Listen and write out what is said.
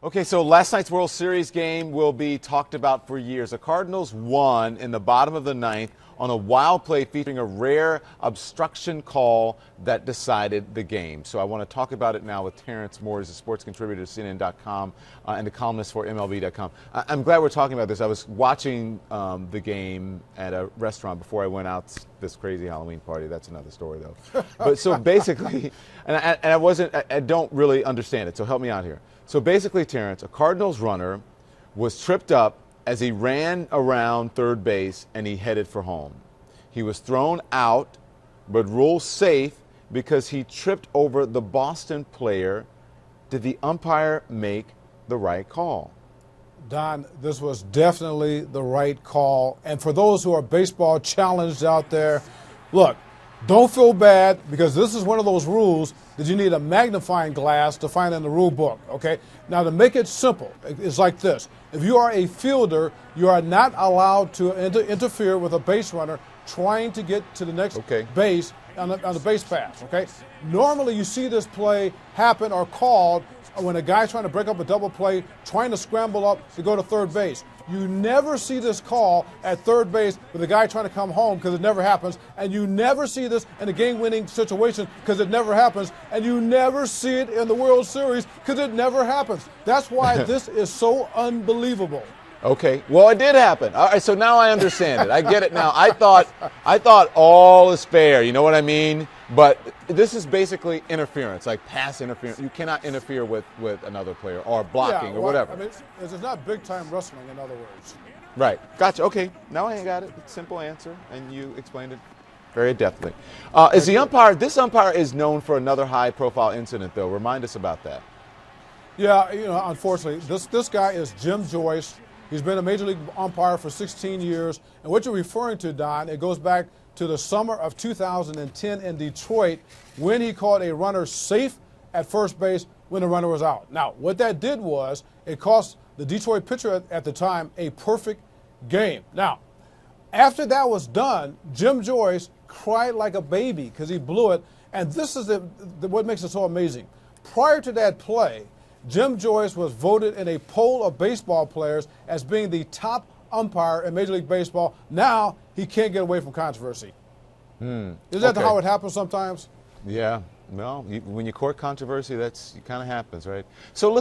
Okay, so last night's World Series game will be talked about for years. The Cardinals won in the bottom of the ninth on a wild play featuring a rare obstruction call that decided the game. So I want to talk about it now with Terrence Moore, who's a sports contributor to CNN.com and a columnist for MLB.com. I'm glad we're talking about this. I was watching the game at a restaurant before I went out this crazy Halloween party. That's another story, though. But so basically, I don't really understand it, so help me out here. So basically, Terrence, a Cardinals runner was tripped up as he ran around third base and he headed for home. He was thrown out, but ruled safe because he tripped over the Boston player. Did the umpire make the right call? Don, this was definitely the right call. And for those who are baseball challenged out there, look, don't feel bad because this is one of those rules that you need a magnifying glass to find in the rule book, okay? Now, to make it simple, it's like this. If you are a fielder, you are not allowed to interfere with a base runner trying to get to the next base on the base pass, okay? Normally, you see this play happen or called when a guy's trying to break up a double play, trying to scramble up to go to third base. You never see this call at third base with a guy trying to come home because it never happens. And you never see this in a game-winning situation because it never happens. And you never see it in the World Series because it never happens. That's why this is so unbelievable. Okay, well, it did happen. All right, so now I understand it. I get it now. I thought all is fair. You know what I mean? But this is basically interference, like pass interference. You cannot interfere with another player or blocking or whatever. I mean, it's not big-time wrestling, in other words. Right. Gotcha. Okay. Now I got it. Simple answer, and you explained it very adeptly. Is the umpire? This umpire is known for another high-profile incident, though. Remind us about that. Yeah. You know, unfortunately, this guy is Jim Joyce. He's been a major league umpire for 16 years. And what you're referring to, Don, it goes back to the summer of 2010 in Detroit when he called a runner safe at first base when the runner was out. Now, what that did was it cost the Detroit pitcher at the time a perfect game. Now, after that was done, Jim Joyce cried like a baby because he blew it. And this is what makes it so amazing. Prior to that play, Jim Joyce was voted in a poll of baseball players as being the top umpire in Major League Baseball. Now he can't get away from controversy. Isn't that how it happens sometimes? Yeah. Well, when you court controversy, it kind of happens, right? So listen.